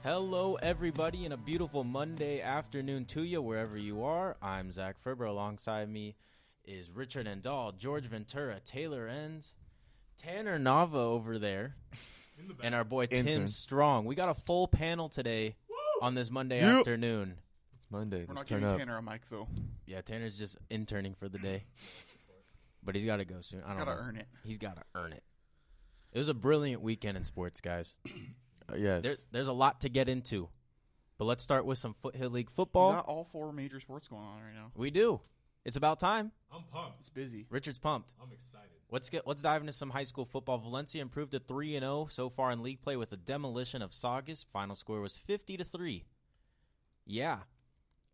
Hello, everybody, and a beautiful Monday afternoon to you, wherever you are. I'm Zach Ferber. Alongside me is Richard Endall, George Ventura, Taylor Enns, Tanner Nava over there, and our boy Tim Strong. We got a full panel today on this Monday afternoon. It's Monday. We're not giving Tanner a mic, though. Yeah, Tanner's just interning for the day. But he's got to go soon. He's got to earn it. He's got to earn it. It was a brilliant weekend in sports, guys. Yes. There's a lot to get into. But let's start with some Foothill League football. We got all four major sports going on right now. We do. It's about time. I'm pumped. It's busy. Richard's pumped. I'm excited. Let's dive into some high school football. Valencia improved to 3-0 so far in league play with a demolition of Saugus. Final score was 50-3. Yeah.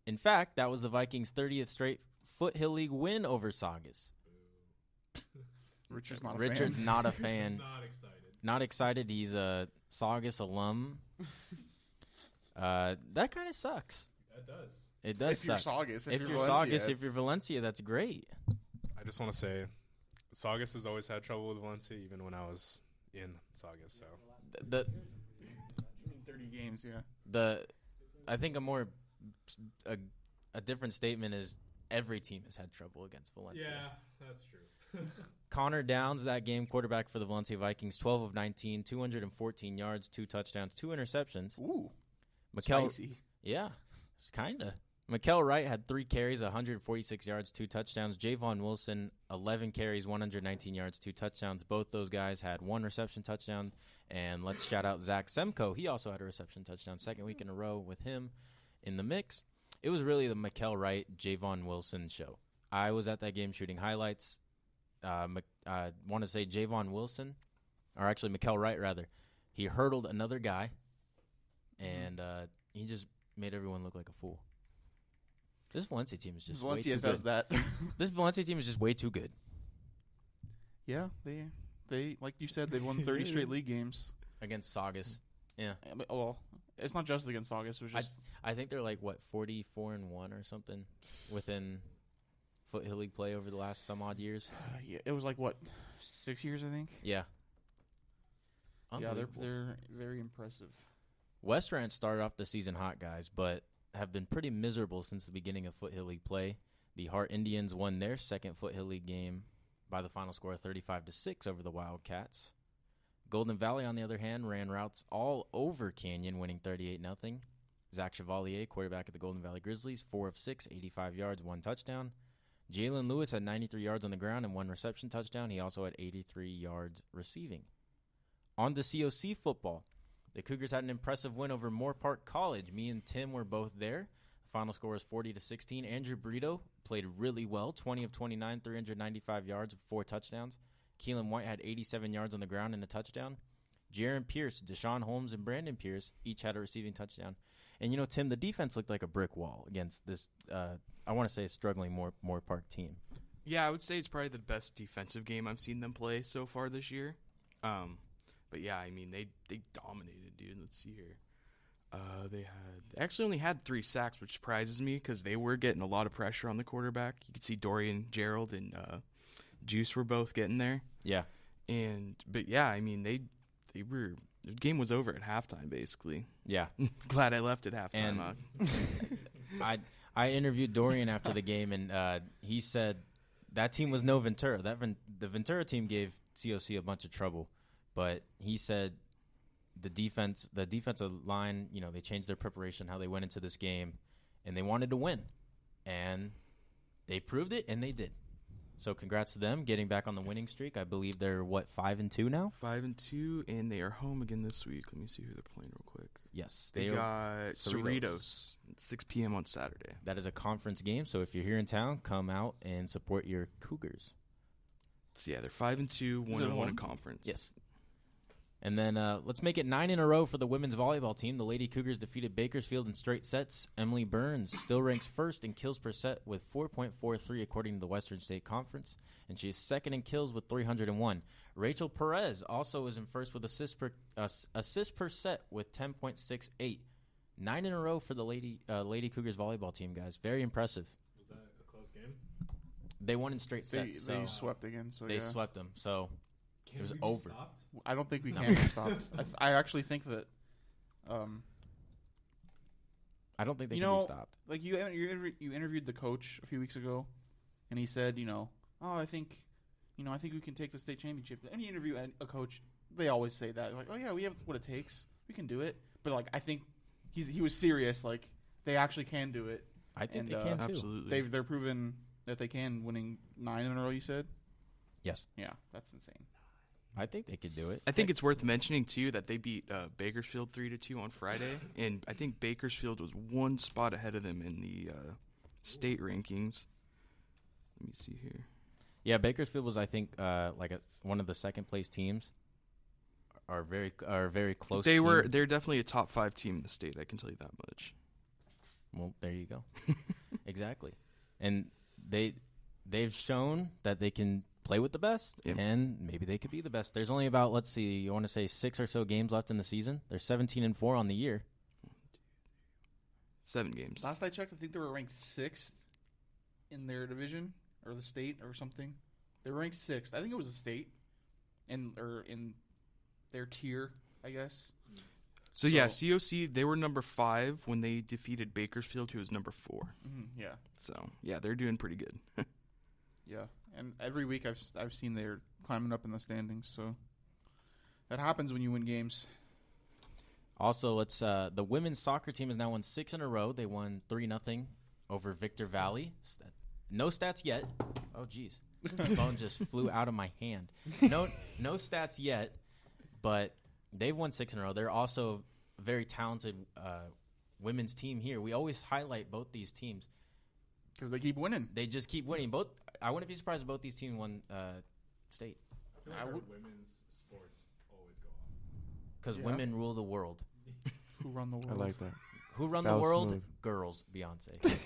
In fact, that was the Vikings' 30th straight Foothill League win over Saugus. Richard's not a Richard's fan. not a fan. Not excited. Not excited. He's a Saugus alum. That kind of sucks. That does. It does If you're suck. Saugus. If you're Valencia, Saugus, if you're Valencia, that's great. I just want to say, Saugus has always had trouble with Valencia, even when I was in Saugus. So The 30 games, yeah. I think a different statement is every team has had trouble against Valencia. yeah, that's true. Connor Downs, that game, quarterback for the Valencia Vikings, 12 of 19, 214 yards, 2 touchdowns, 2 interceptions. Ooh, Mikel, spicy. yeah, it's kind of. Mikel Wright had 3 carries, 146 yards, 2 touchdowns. Javon Wilson, 11 carries, 119 yards, 2 touchdowns. Both those guys had 1 reception touchdown. And let's shout out Zach Semko. He also had a reception touchdown, second week in a row with him in the mix. It was really the Mikel Wright, Javon Wilson show. I was at that game shooting highlights. I want to say Javon Wilson, or actually Mikel Wright, rather. He hurdled another guy, and he just made everyone look like a fool. This Valencia team is just Valencia way too does good. that. This Valencia team is just way too good. Yeah, they like you said, they've won 30 straight league games. Against Saugus. Yeah. Well, it's not just against Saugus. It was just I think they're like, 44-1 or something within Foothill League play over the last some odd years. yeah, it was like, 6 years, I think? Yeah. Yeah, Unbelievable. they're very impressive. West Ranch started off the season hot, guys, but have been pretty miserable since the beginning of Foothill League play. The Hart Indians won their second Foothill League game by the final score of 35-6 over the Wildcats. Golden Valley, on the other hand, ran routes all over Canyon, winning 38-0. Zach Chevalier, quarterback of the Golden Valley Grizzlies, 4 of 6, 85 yards, 1 touchdown. Jalen Lewis had 93 yards on the ground and 1 reception touchdown. He also had 83 yards receiving. On to COC football. The Cougars had an impressive win over Moore Park College. Me and Tim were both there. The final score was 40-16. Andrew Brito played really well, 20 of 29, 395 yards, 4 touchdowns. Keelan White had 87 yards on the ground and a touchdown. Jaron Pierce, Deshaun Holmes, and Brandon Pierce each had a receiving touchdown. And, Tim, the defense looked like a brick wall against this, I want to say, struggling Moore Park team. Yeah, I would say it's probably the best defensive game I've seen them play so far this year. But, yeah, I mean, they dominated, dude. Let's see here. They actually only had 3 sacks, which surprises me because they were getting a lot of pressure on the quarterback. You could see Dorian Gerald and Juice were both getting there. Yeah. But yeah, I mean, the game was over at halftime, basically. Yeah. Glad I left at halftime. And I interviewed Dorian after the game, and he said that team was no Ventura. The Ventura team gave COC a bunch of trouble, but he said the defensive line, they changed their preparation, how they went into this game, and they wanted to win, and they proved it, and they did. So congrats to them getting back on the winning streak. I believe they're 5-2 now. 5-2, and they are home again this week. Let me see who they're playing real quick. Yes, they got Cerritos at 6 p.m. on Saturday. That is a conference game, so if you're here in town, come out and support your Cougars. So yeah, they're 5-2, 1-1 in conference. Yes. And then let's make it 9 in a row for the women's volleyball team. The Lady Cougars defeated Bakersfield in straight sets. Emily Burns still ranks first in kills per set with 4.43 according to the Western State Conference, and she is second in kills with 301. Rachel Perez also is in first with assists per set with 10.68. 9 in a row for the Lady Cougars volleyball team, guys. Very impressive. Was that a close game? They won in straight sets. They swept again. So they swept them. So Can it was we be over. stopped? I don't think we can be stopped. I actually think that I don't think they You can know, be stopped. Like you interviewed the coach a few weeks ago, and he said, I think we can take the state championship. Any interview a coach, they always say that. Like, oh yeah, we have what it takes. We can do it. But like, I think he was serious. Like, they actually can do it. I think And, they can too. Absolutely. They're proven that they can, winning 9 in a row. You said, Yes, yeah, that's insane. I think they could do it. I think it's worth mentioning too that they beat Bakersfield 3-2 on Friday, and I think Bakersfield was one spot ahead of them in the state rankings. Let me see here. Yeah, Bakersfield was, I think, one of the second place teams. Are very close. They're definitely a top 5 team in the state. I can tell you that much. Well, there you go. Exactly, and they've shown that they can play with the best, Yep. and maybe they could be the best. There's only about, let's see, you want to say 6 or so games left in the season. They're 17-4 on the year. 7 games. Last I checked, I think they were ranked 6th in their division or the state or something. They were ranked 6th. I think it was the state, in their tier, I guess. So yeah, COC, they were number 5 when they defeated Bakersfield, who was number 4. Mm-hmm, yeah, So yeah, they're doing pretty good. yeah. And every week I've seen they're climbing up in the standings. So that happens when you win games. Also, it's the women's soccer team has now won 6 in a row. They won 3-0 over Victor Valley. No stats yet. Oh, geez. My phone just flew out of my hand. No stats yet, but they've won 6 in a row. They're also a very talented women's team here. We always highlight both these teams. Because they keep winning. They just keep winning. I wouldn't be surprised if both these teams won state. I feel like our women's sports always go off. Because Yeah. women rule the world. Who run the world? I like that. Who run That the was world? smooth. Girls. Beyonce. Beyonce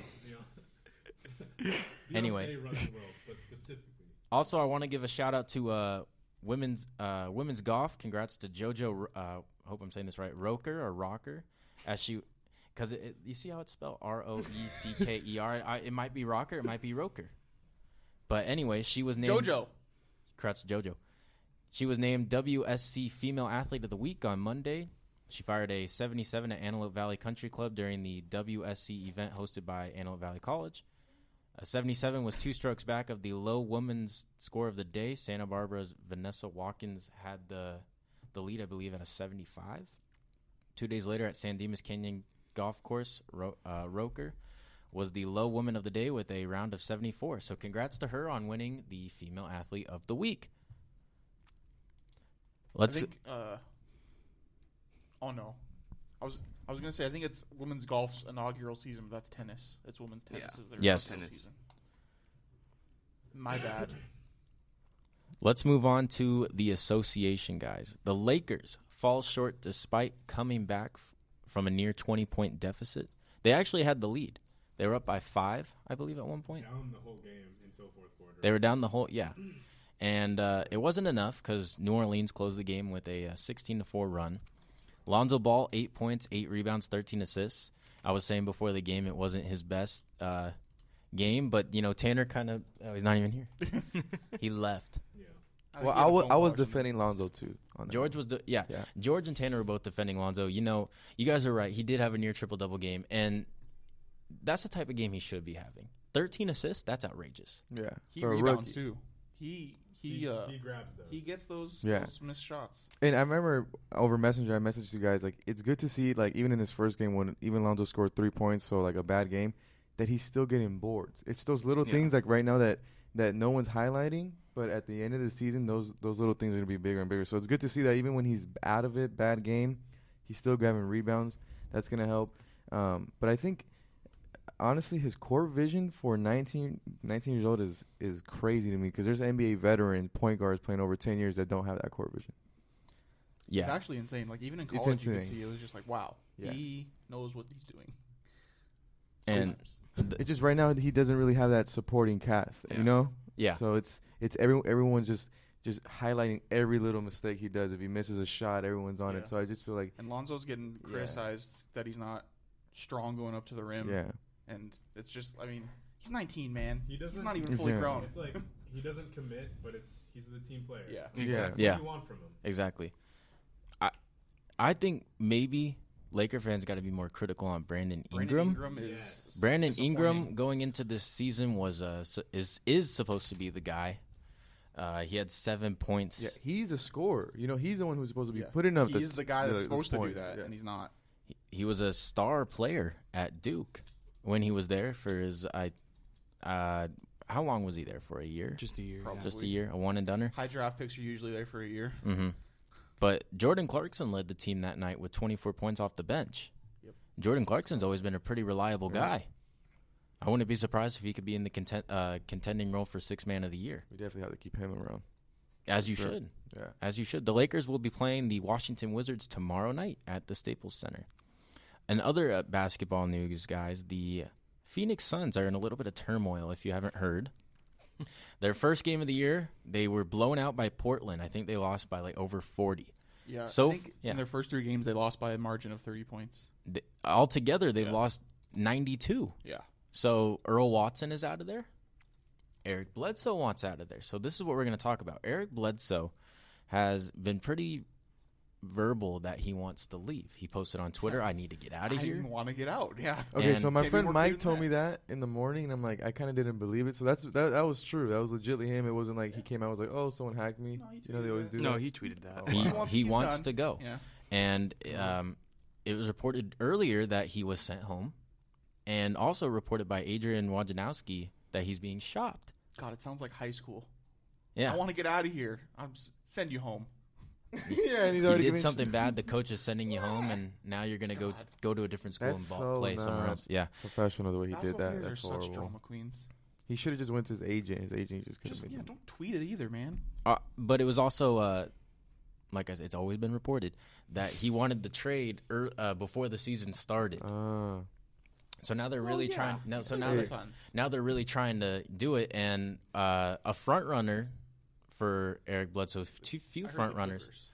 Anyway. runs the world, but specifically. Also, I want to give a shout out to women's golf. Congrats to JoJo. Hope I'm saying this right. Rocker, as she, because you see how it's spelled Roecker. It might be Rocker. It might be Roker. But anyway, she was named JoJo. Congrats to JoJo. She was named WSC Female Athlete of the Week on Monday. She fired a 77 at Antelope Valley Country Club during the WSC event hosted by Antelope Valley College. A 77 was 2 strokes back of the low women's score of the day. Santa Barbara's Vanessa Watkins had the lead, I believe, at a 75. 2 days later at San Dimas Canyon Golf Course, Roker was the low woman of the day with a round of 74. So congrats to her on winning the Female Athlete of the Week. I think, oh no, I was gonna say I think it's women's golf's inaugural season, but that's tennis. It's women's tennis. Yeah. Is their Yes. inaugural Tennis. season. My bad. Let's move on to the association, guys. The Lakers fall short despite coming back from a near 20-point deficit. They actually had the lead. They were up by 5, I believe, at one point. Down the whole game until fourth quarter. They were down the whole, yeah. And it wasn't enough because New Orleans closed the game with a 16-4 run. Lonzo Ball, 8 points, 8 rebounds, 13 assists. I was saying before the game it wasn't his best game, but, Tanner kind of he's not even here. He left. Yeah. Well, I was defending Lonzo too. On that George one. was yeah. George and Tanner were both defending Lonzo. You guys are right. He did have a near triple-double game, and that's the type of game he should be having. 13 assists, that's outrageous. Yeah, He for a rebounds rookie. too. He grabs those. he gets those missed shots. And I remember over Messenger, I messaged you guys like it's good to see like even in his first game when even Lonzo scored 3 points, so like a bad game, that he's still getting boards. It's those little things like right now that no one's highlighting, but at the end of the season, those little things are gonna be bigger and bigger. So it's good to see that even when he's out of it, bad game, he's still grabbing rebounds. That's gonna help. But I think honestly, his court vision for 19 years old is crazy to me because there's NBA veteran point guards playing over 10 years that don't have that court vision. It's Yeah. actually insane. Like even in It's college, you could insane. see it was just like, wow, Yeah. he knows what he's doing. And It's just right now he doesn't really have that supporting cast, Yeah. you know? yeah. So it's everyone's just highlighting every little mistake he does. If he misses a shot, everyone's on Yeah. it. So I just feel like And Lonzo's getting criticized that he's not strong going up to the rim. yeah. And it's just, I mean, he's 19, man. He doesn't- He's not even He's fully young. grown. It's like he doesn't commit, but he's the team player. Yeah. Exactly. Yeah. What do you want from him? Exactly. I think maybe Laker fans got to be more critical on Brandon Brandon Ingram. Ingram is Brandon disappointing. Ingram going into this season was is supposed to be the guy. He had 7 points. Yeah, he's a scorer. You know, he's the one who's supposed to be Yeah. putting up. He's the guy that's supposed to do points. that, Yeah. and he's not. He was a star player at Duke when he was there for his. How long was he there for? A year? Just a year. Probably. Just a year, a one and doneer. High draft picks are usually there for a year. Mm-hmm. But Jordan Clarkson led the team that night with 24 points off the bench. Yep. Jordan Clarkson's always been a pretty reliable guy. I wouldn't be surprised if he could be in the contending role for Sixth Man of the Year. We definitely have to keep him around. As you Sure. should. Yeah. As you should. The Lakers will be playing the Washington Wizards tomorrow night at the Staples Center. And other basketball news, guys, the Phoenix Suns are in a little bit of turmoil, if you haven't heard. Their first game of the year, they were blown out by Portland. I think they lost by like over 40. Yeah. So, I think yeah. in their first 3 games, they lost by a margin of 30 points. Altogether, they've Yeah. lost 92. Yeah. So Earl Watson is out of there. Eric Bledsoe wants out of there. So this is what we're going to talk about. Eric Bledsoe has been pretty verbal that he wants to leave. He posted on Twitter, I need to get out of I here. want to get out. Yeah. Okay, And so my Can't be friend more Mike clear told than me that in the morning, and I'm like, I kind of didn't believe it. So that was true. That was legitly him. It wasn't like he came out and was like, oh, someone hacked me. No, he You know, they tweeted always it. do No, that. he tweeted that. Oh, He, wow. he He's wants done. to go. Yeah. And it was reported earlier that he was sent home, and also reported by Adrian Wojnarowski that he's being shopped. God, it sounds like high school. Yeah. I want to get out of here. Send you home. Yeah, and he's You already did giving something bad. The coach is sending you home, and now you're gonna God. go to a different school That's Oh, and so play somewhere not- else. Yeah, professional the way he did Basketball that. players That's are such horrible. drama queens. He should have just went to his agent. His agent just could have made him. Don't tweet it either, man. but it was also like I said, it's always been reported that he wanted the trade before the season started. So now they're really trying. Now, so now the they're Suns. now they're really trying to do it, and a front runner for Eric Bledsoe. Few I heard front the runners. Clippers.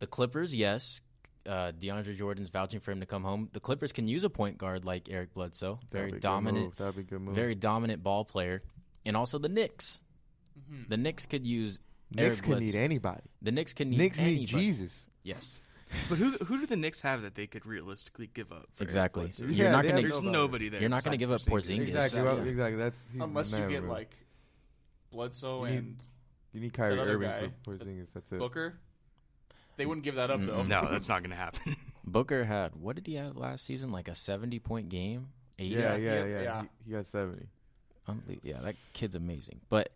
The Clippers, yes. DeAndre Jordan's vouching for him to come home. The Clippers can use a point guard like Eric Bledsoe, very dominant, That'd be a good move. very dominant ball player, and also the Knicks. Mhm. The Knicks could use Knicks Eric can Bledsoe. need anybody. The Knicks can need Knicks need anybody. Jesus. Yes, But who do the Knicks have that they could realistically give up? For Eric exactly. Bledsoe? Yeah, You're not they gonna. have There's nobody. nobody there. You're not gonna besides give up Porzingis. Porzingis. Exactly. Yeah. Well, exactly. That's he's Unless you never get really- like Bledsoe You need and you need Kyrie that other Irving guy, for Porzingis. That's it. Booker, they wouldn't give that up though. Mm-mm. No, that's not gonna happen. Booker had, what did he have last season? Like a 70-point game? 80? Yeah. yeah. He got 70. Yeah, that kid's amazing. But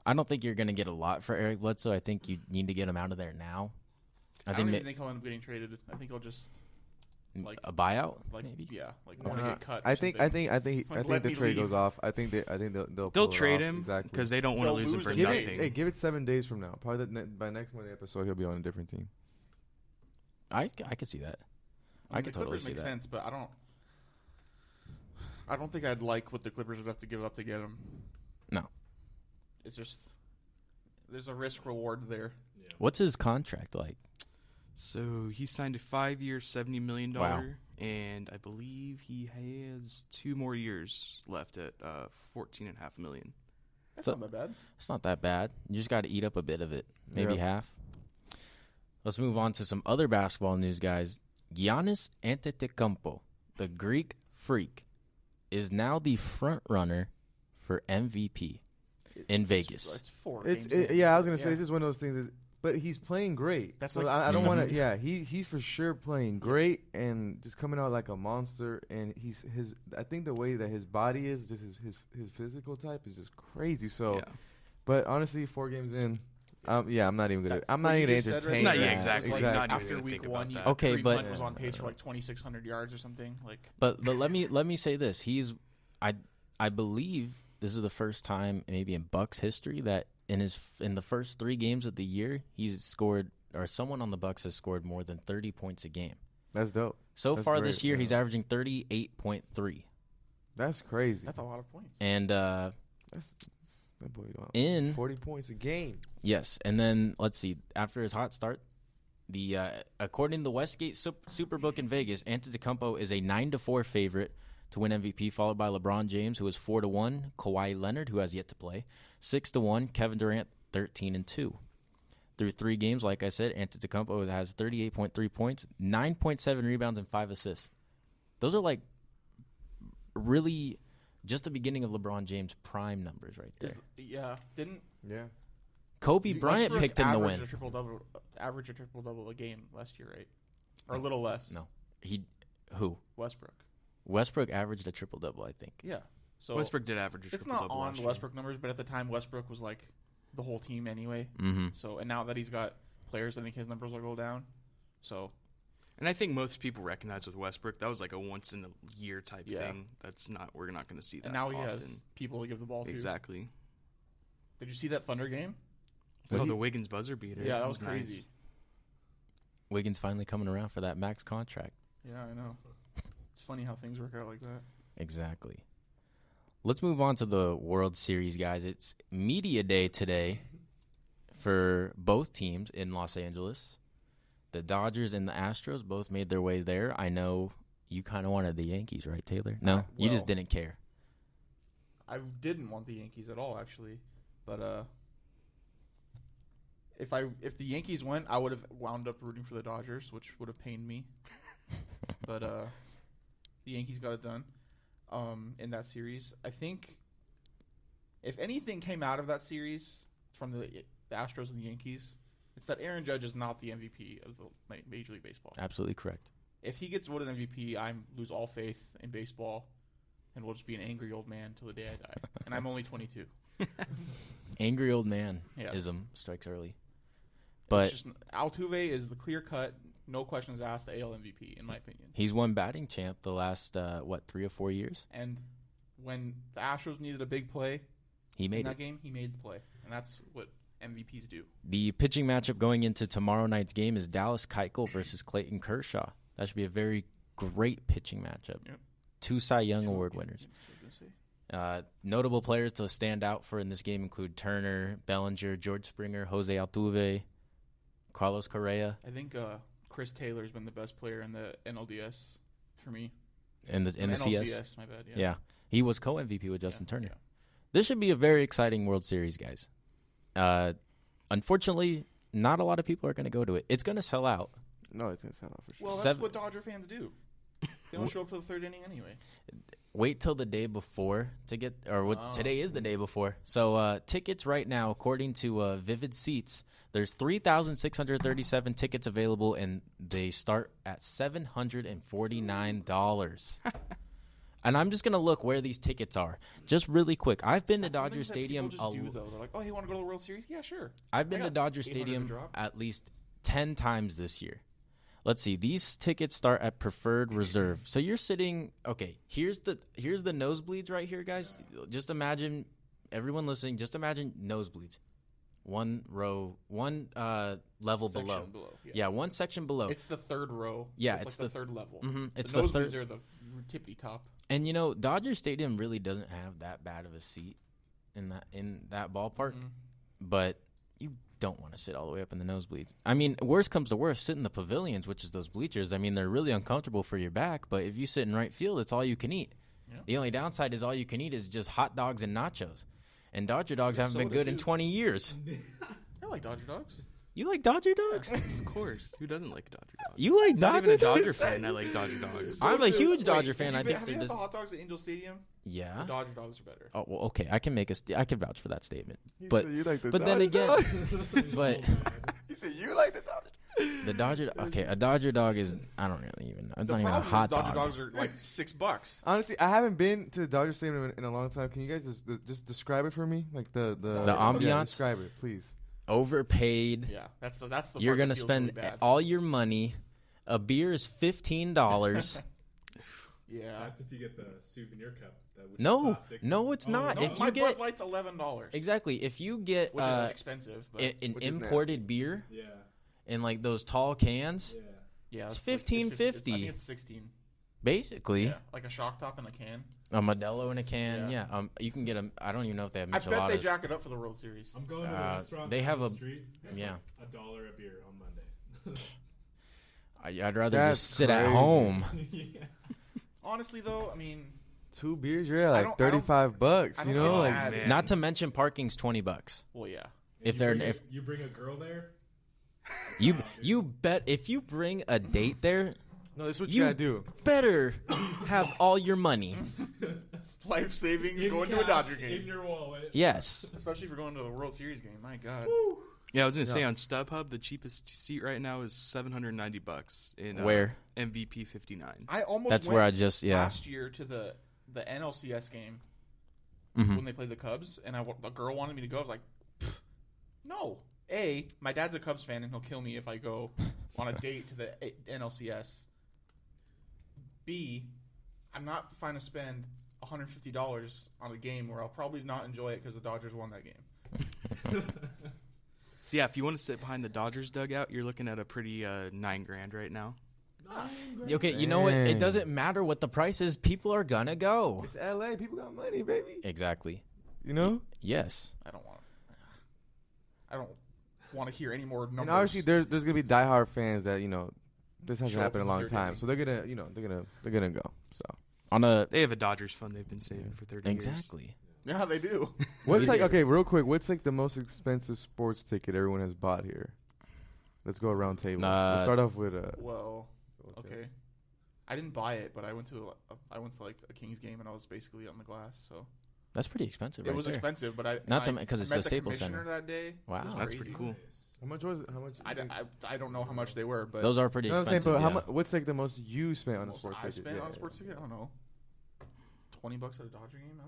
I don't think you're going to get a lot for Eric Bledsoe. I think you need to get him out of there now. I think don't ma- even think he'll end up getting traded. I think he'll just like- a buyout, like maybe. yeah, like want to get cut. or I think something. the let me trade goes leave. off. I think they'll They'll pull it trade off. him exactly. because they don't want to They'll lose him lose for the give nothing. it. Give it 7 days from now. Probably by next Monday episode, he'll be on a different team. I could see that. I mean, could the totally Clippers see make that. sense, but I don't think I'd like what the Clippers would have to give up to get him. No. It's just there's a risk reward there. What's his contract like? So he signed a 5-year, $70 million, Wow. and I believe he has 2 more years left at $14.5 million. That's So- not that bad. It's not that bad. You just got to eat up a bit of it, maybe Yep. half. Let's move on to some other basketball news, guys. Giannis Antetokounmpo, the Greek freak, is now the front runner for MVP in Vegas. It's 4 It's games in. yeah. I was gonna say Yeah. it's just one of those things. But he's playing great. That's so like- I don't Mhm. want to. Yeah, he's for sure playing great and just coming out like a monster. And I think the way that his body is, just his physical type is just crazy. So, Yeah. but honestly, 4 games in, yeah, I'm not even gonna. I'm What not you even just said right entertain. No, there yeah, that. exactly. was Not Like even after gonna week think about 1, that. Okay, Kareem but- Hunt was on pace for like 2,600 yards or something. Like But let me say this. I believe this is the first time maybe in Bucks history that in the first 3 games of the year he's scored, or someone on the Bucks has scored more than 30 points a game. That's dope. So That's far great, this year yeah. he's averaging 38.3. That's crazy. that's a lot of points. And That boy doing in 40 points a game. yes, and then let's see, after his hot start, the according to the Westgate Superbook in Vegas, Antetokounmpo is a 9-4 favorite to win MVP, followed by LeBron James, who is 4-1, Kawhi Leonard, who has yet to play, 6-1, Kevin Durant, 13-2. through 3 games. Like I said, Antetokounmpo has 38.3 points, 9.7 rebounds, and 5 assists. Those are like really just the beginning of LeBron James' prime numbers right there. Didn't Yeah. Kobe Bryant Westbrook picked him to win. Average a triple double a game last year, right? Or a little less. No. Who? Westbrook. Averaged a triple-double, I think. Yeah. So Westbrook did average a it's triple not double. on Westbrook numbers, but at the time Westbrook was like the whole team anyway. Mm-hmm. So and now that he's got players, I think his numbers will go down. So And I think most people recognize with Westbrook that was like a once in a year type Yeah. thing. We're not going to see that. and now he often. has people to give the ball to. Exactly. Did you see that Thunder game? So the Wiggins buzzer beater. Yeah, that was nice. crazy. Wiggins finally coming around for that max contract. Yeah, I know. It's funny how things work out like that. Exactly. Let's move on to the World Series, guys. It's media day today for both teams in Los Angeles. The Dodgers and the Astros both made their way there. I know you kind of wanted the Yankees, right, Taylor? No, you just well- didn't care. I didn't want the Yankees at all, actually, but if the Yankees went, I would have wound up rooting for the Dodgers, which would have pained me. But the Yankees got it done in that series. I think if anything came out of that series from the Astros and the Yankees, it's that Aaron Judge is not the MVP of the Major League Baseball. Absolutely correct. If he gets voted MVP, I lose all faith in baseball, and will just be an angry old man till the day I die. And I'm only 22. Angry old man Yeah. ism strikes early. But It's just, Altuve is the clear cut, no questions asked AL MVP, in my opinion. he's won batting champ the last, 3 or 4 years? And when the Astros needed a big play He in made that it. game, he made the play. And that's what MVPs do. The pitching matchup going into tomorrow night's game is Dallas Keuchel versus Clayton Kershaw. That should be a very great pitching matchup. Yep. 2 Cy Young Award winners. Notable players to stand out for in this game include Turner, Bellinger, George Springer, Jose Altuve, Carlos Correa, I think Chris Taylor's been the best player in the NLDS for me. and the CS. NLCS, my bad. Yeah, he was co-MVP with Justin Yeah, Turner. yeah. This should be a very exciting World Series, guys. Unfortunately, not a lot of people are going to go to it. It's going to sell out. No, it's gonna sell out for sure. Well, that's what Dodger fans do. They don't show up to the third inning anyway. Wait till the day before to get, Oh. today is the day before. So tickets right now, according to Vivid Seats, there's 3,637 tickets available, and they start at $749. And I'm just gonna look where these tickets are, just really quick. I've been to That's Dodger something that Stadium. people just do, though. They're like, oh, you want to go to the World Series? Yeah, sure. I've been I to got Dodger 800 to Stadium drop. at least 10 times this year. Let's see. These tickets start at preferred reserve. So you're sitting. Okay, here's the nosebleeds right here, guys. Just imagine everyone listening. Just imagine nosebleeds. One row, one level Section below. Yeah. Yeah, one section below. It's the third row. Yeah, it's it's like the- the third level. It's the the nosebleeds third. are the tippy top. And Dodger Stadium really doesn't have that bad of a seat in that ballpark. Mhm. But you don't want to sit all the way up in the nosebleeds. I mean, worst comes to worst, sit in the pavilions, which is those bleachers. I mean, they're really uncomfortable for your back, but if you sit in right field, it's all you can eat. Yeah. The only downside is all you can eat is just hot dogs and nachos. And Dodger dogs There's haven't been soda, good in too. 20 years. I like Dodger dogs. You like Dodger dogs? Of course. Who doesn't like Dodger dogs? You like I'm not Dodger even a dogs? Dodger fan. I like Dodger dogs. I'm a huge Dodger Wait, fan. Have I think have they're you had just the hot dogs at Angel Stadium? yeah. The Dodger dogs are better. Oh well, okay. I can make I can vouch for that statement. He But said you like the but then Dodger again, dog. but He said you like the Dodgers. the Dodger. Okay, a Dodger dog is. I don't really even. It's The not even a problem hot is Dodger dog. dogs are like $6. Honestly, I haven't been to the Dodger Stadium in a long time. Can you guys just describe it for me? Like the ambiance? Yeah, describe it, please. Overpaid. Yeah, that's the You're part gonna that feels spend really bad. all your money. A beer is $15. Yeah. That's if you get the souvenir cup. Which is No, plastic. no, it's Oh, not. No, If my you get Bud Light's $11, exactly, if you get which is expensive. But an which is imported beer Yeah, in like those tall cans, yeah. yeah, it's like- I $15.50. think it's 16. basically Yeah, like a shock top in a can. a Modelo in a can. Yeah, Yeah. you can get them. I don't even know if they have I bet they micheladas. jack it up for the World Series. I'm going to the restaurant. they have down the a- street. It's yeah. like $1 a beer on Monday. I'd rather That's just sit at crazy. home. Yeah. Honestly, though, I mean, 2 beers, you're at I like don't- I don't- $35. I You don't know, feel like bad. man. Not to mention parking's $20. well, yeah. If you they're- bring if- you bring a girl there, You bet if you bring a date there, No, this is what you you gotta do. better have all your money. Life savings going to a Dodger game, in your wallet. Yes. especially if you're going to the World Series game. My God. Yeah, I was gonna say on StubHub, the cheapest seat right now is $790 in Where? MVP 59. I almost That's went where I just last year to the NLCS game Mhm. when they played the Cubs, and the girl wanted me to go. I was like, "Pfft, no. A, my dad's a Cubs fan, and he'll kill me if I go on a date to the NLCS. B, I'm not fine to spend $150 on a game where I'll probably not enjoy it because the Dodgers won that game. So yeah, if you want to sit behind the Dodgers dugout, you're looking at a pretty $9,000 right now. Okay, you know what? It Dang. doesn't matter what the price is. People are gonna go. It's LA. People got money, baby. Exactly. You know. Yes. I don't want to hear any more numbers. And obviously, there's gonna be diehard fans that this hasn't Show up happened in in a long the time, third so they're gonna go. So On a They have a Dodgers fund they've been saving for 30 years. exactly. Yeah, they do. what's like real quick? What's like the most expensive sports ticket everyone has bought here? Let's go around table. We'll start off with Well, okay. I didn't buy it, but I went to like a Kings game, and I was basically on the glass. So That's pretty expensive. it right was there. expensive, but Not to I because it's met the Staples commissioner Center. that day. Wow. It was That's crazy. pretty cool. How much was it? How much? I don't know how much they were, but Those are pretty No, I'm saying, expensive. but Yeah. what's like the most you spent on a most sports I ticket? spent Yeah, on a yeah. sports ticket. I don't know. $20 at a Dodger game.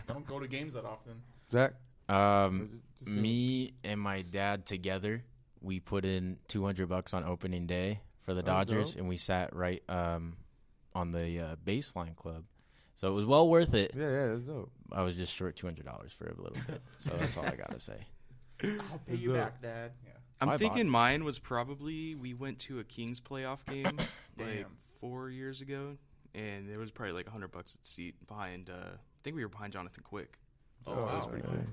I don't go to games that often. Zach. Just say- Me and my dad together, we put in $200 on opening day for the That's Dodgers, dope. and we sat right on the baseline club. So it was well worth it. Yeah, that's dope. I was just short $200 for a little bit. So that's all I gotta say. I'll pay you back, Dad. Yeah. I'm I thinking bought- mine was probably we went to a Kings playoff game like Damn. 4 years ago, and it was probably like $100 at the seat behind. I think we were behind Jonathan Quick. Oh, so it's wow. pretty Yeah. cool.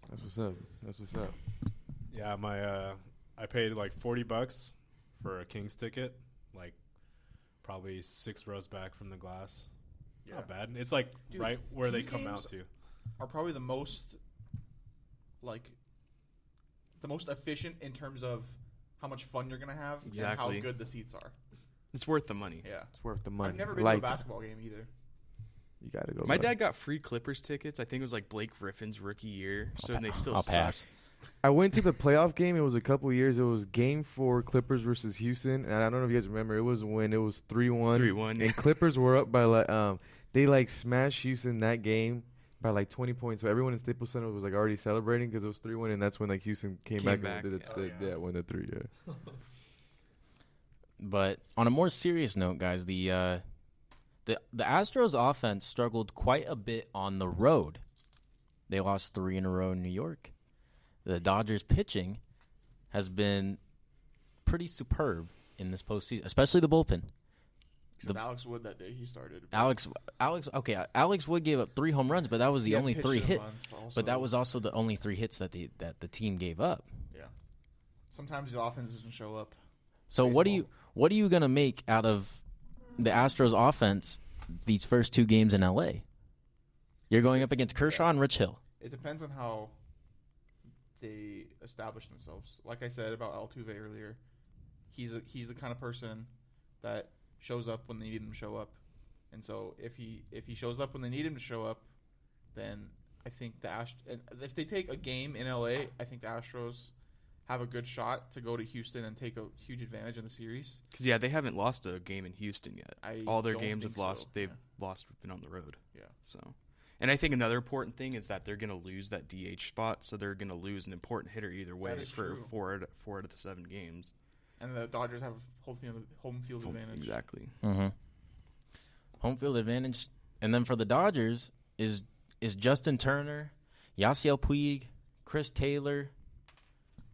That's what's up. That's what's up. Yeah, my I paid like $40 for a Kings ticket, like probably 6 rows back from the glass. Yeah. Not bad. It's like Dude, right where they Kings come out games to. Are probably the most efficient in terms of how much fun you're gonna have and Exactly. how good the seats are. It's worth the money. Yeah. It's worth the money. I've never been like to a basketball game either. You gotta go. My bro. dad got free Clippers tickets. I think it was like Blake Griffin's rookie year, so they still I'll sucked. pass. I went to the playoff game. It was a couple years. It was Game 4, Clippers versus Houston, and I don't know if you guys remember. It was when it was 3-1. 3-1. And Clippers were up by like they like smashed Houston that game by like 20 points. So everyone in Staples Center was like already celebrating because it was 3-1, and that's when like Houston came back back. and did won the 3. Yeah. But on a more serious note, guys, the Astros offense struggled quite a bit on the road. They lost 3 in a row in New York. The Dodgers pitching has been pretty superb in this postseason, especially the bullpen. Except Alex Wood that day he started. Alex Wood gave up 3 home runs, but that was the He had only pitched 3 in a hit. month also. But that was also the only 3 hits that the team gave up. Yeah. Sometimes the offense doesn't show up. So what are you gonna make out of the Astros offense these first 2 games in LA? You're going up against Kershaw and Rich Hill. It depends on how they establish themselves. Like I said about Altuve earlier, he's the kind of person that shows up when they need him to show up. And so if he shows up when they need him to show up, then I think if they take a game in LA, I think the Astros have a good shot to go to Houston and take a huge advantage in the series. Because they haven't lost a game in Houston yet. All their don't games think have lost. so. They've Yeah. lost. Been on the road. Yeah. So, and I think another important thing is that they're going to lose that DH spot. So they're going to lose an important hitter either way is for true. 4 out of the 7 games. And the Dodgers have home field advantage. Exactly. Mm-hmm. Home field advantage, and then for the Dodgers is Justin Turner, Yasiel Puig, Chris Taylor.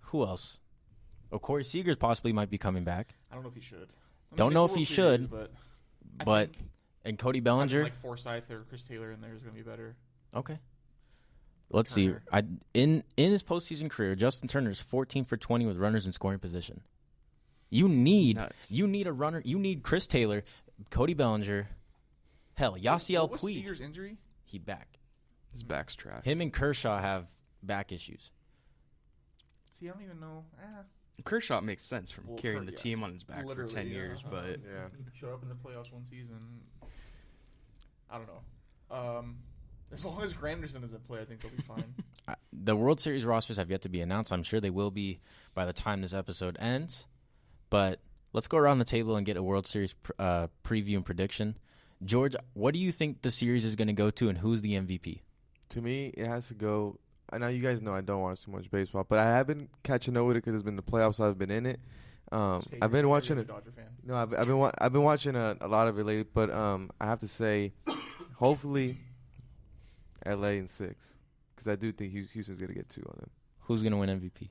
Who else? Oh, Corey Seagers possibly might be coming back. I don't know if he should. Don't know if he should, but but and Cody having Bellinger. like Forsythe or Chris Taylor in there is going to be better. Okay. Let's see. Turner. In his postseason career, Justin Turner is 14 for 20 with runners in scoring position. You need Nuts. a runner. You need Chris Taylor, Cody Bellinger, hell, Yasiel What was Puig. Seager's injury? He back. His back's trash. Him and Kershaw have back issues. See, I don't even know. Kershaw makes sense from Well, carrying the yeah. team on his back for Literally, 10 yeah. years, but Yeah. Showed up in the playoffs one season. I don't know. As long as Granderson doesn't play, I think they'll be fine. The World Series rosters have yet to be announced. I'm sure they will be by the time this episode ends. But let's go around the table and get a World Series preview and prediction. George, what do you think the series is going to go to, and who's the MVP? To me, it has to go. I know you guys know I don't watch too much baseball, but I have been catching up with it because it's been the playoffs. So I've been in it. Okay, I've been you're watching a it. Dodger fan. No, I've been watching a lot of it lately, but I have to say, hopefully, LA in 6, because I do think Houston's gonna get 2 on them. Who's going to win MVP?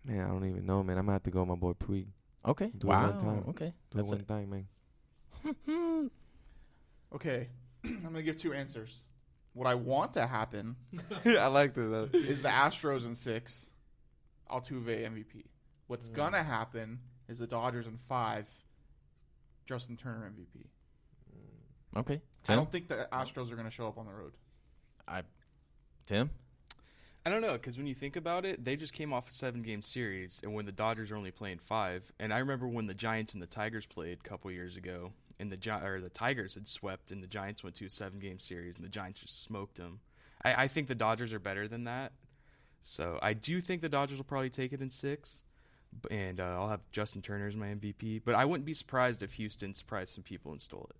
Man, I don't even know, man. I'm gonna have to go with my boy Puig. Okay. Do it Wow. one time. Okay. Do That's one thing, man. Okay, I'm gonna give 2 answers. What I want to happen I like this. Though. is the Astros in 6, Altuve MVP. What's gonna happen is the Dodgers in 5, Justin Turner MVP. Okay. I Tim? don't think the Astros are gonna show up on the road. Tim? I don't know, because when you think about it, they just came off a 7-game series, and when the Dodgers are only playing 5, and I remember when the Giants and the Tigers played a couple years ago, and the Tigers had swept, and the Giants went to a 7-game series, and the Giants just smoked them. I think the Dodgers are better than that, so I do think the Dodgers will probably take it in 6, and I'll have Justin Turner as my MVP, but I wouldn't be surprised if Houston surprised some people and stole it.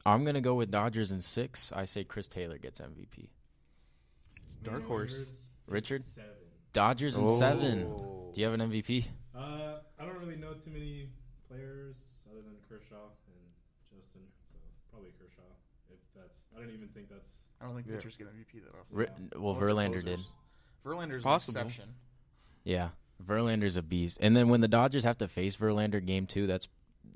I'm going to go with Dodgers in 6. I say Chris Taylor gets MVP. It's a dark horse. Richard? 7. Dodgers in 7. Do you have an MVP? I don't really know too many players other than Kershaw and Justin, so probably Kershaw. If that's, I don't even think that's. I don't think Yeah. pitchers get MVP that often. Well, Most are Verlander did. closers. Verlander's an possible. exception. Yeah. Verlander's a beast. And then when the Dodgers have to face Verlander game 2,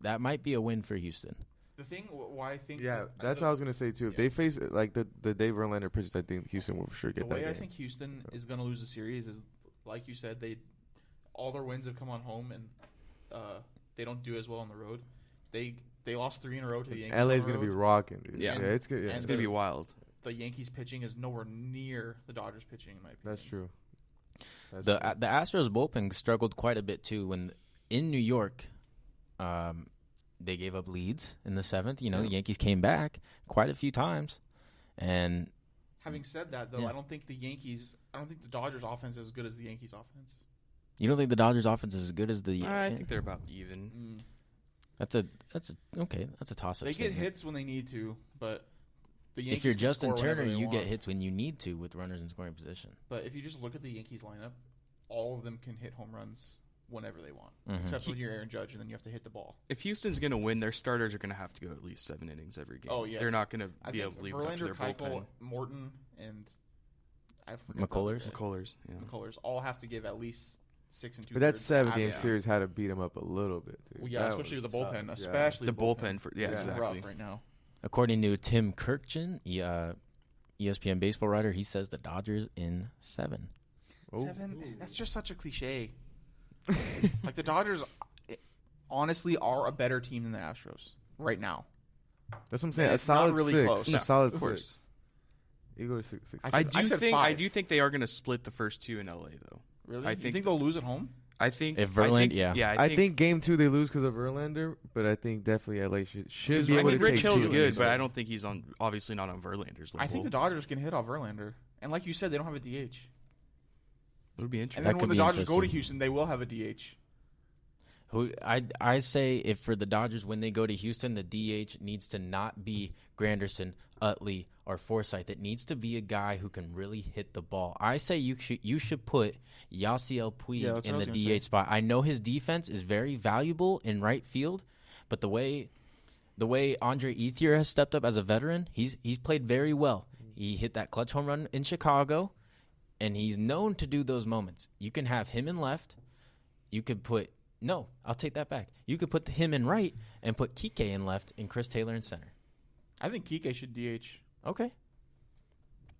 that might be a win for Houston. The thing why I think Yeah, that's what I was gonna say too. If they face like the Dave Verlander pitches, I think Houston will for sure the get that way I game. think Houston is going to lose the series is, like you said, all their wins have come on home, and they don't do as well on the road. They lost 3 in a row to the Yankees. LA's on the gonna be road. rocking, dude. Yeah. It's good. Yeah, And It's going to be wild. The Yankees pitching is nowhere near the Dodgers pitching, in my opinion. that's true. That's The true. the Astros bullpen struggled quite a bit too when in New York. They gave up leads in the 7th. The Yankees came back quite a few times, and Having said that, though, Yeah. I don't think the Dodgers offense is as good as the Yankees offense. you don't think the Dodgers offense is as good as the. I think they're about even. That's a okay. That's a toss up. They get hits when they need to, but the Yankees If you're can Justin score whenever Turner, they you want. get hits when you need to with runners in scoring position. But if you just look at the Yankees lineup, all of them can hit home runs whenever they want, Mhm. except when you're Aaron Judge, and then you have to hit the ball. If Houston's going to win, their starters are going to have to go at least 7 innings every game. Oh, yes. They're not going to I be think able to leave it up to Verlander, their Keuchel, bullpen. Morton, and I forget McCullers? McCullers, yeah. McCullers all have to give at least 6 and 2. But that 7-game Yeah. series had to beat them up a little bit. Dude. Well, yeah, That especially was with the bullpen, tough. Yeah. especially The bullpen for Yeah. It's exactly. rough right now. According to Tim Kirkjian, ESPN baseball writer, he says the Dodgers in 7. Oh. 7. That's just such a cliche. Like the Dodgers, honestly, are a better team than the Astros right now. That's what I'm saying. And A it's not solid really 6. close. A Yeah, solid of course. 6. You go to 6. I said I 5. do think they are going to split the first 2 in LA though. Really? I You think- think they'll lose at home? I think If I Verlander- think- yeah. I I think game 2 they lose because of Verlander, but I think definitely LA should because be I able mean to Rich take Hill's 2 good, leads. but I don't think he's obviously not on Verlander's level. I think the Dodgers can hit off Verlander. And like you said, they don't have a DH. It'll be And interesting. then That when could the be Dodgers go to interesting. Houston, they will have a DH. I say if for the Dodgers when they go to Houston, the DH needs to not be Granderson, Utley, or Forsythe. It needs to be a guy who can really hit the ball. I say you should put Yasiel Puig Yeah, that's in what the I was gonna DH spot. I know his defense is very valuable in right field, but the way Andre Ethier has stepped up as a veteran, he's played very well. He hit that clutch home run in Chicago, and he's known to do those moments. You can have him in left. You could put no, I'll take that back. You could put him in right and put Kike in left and Chris Taylor in center. I think Kike should DH. Okay.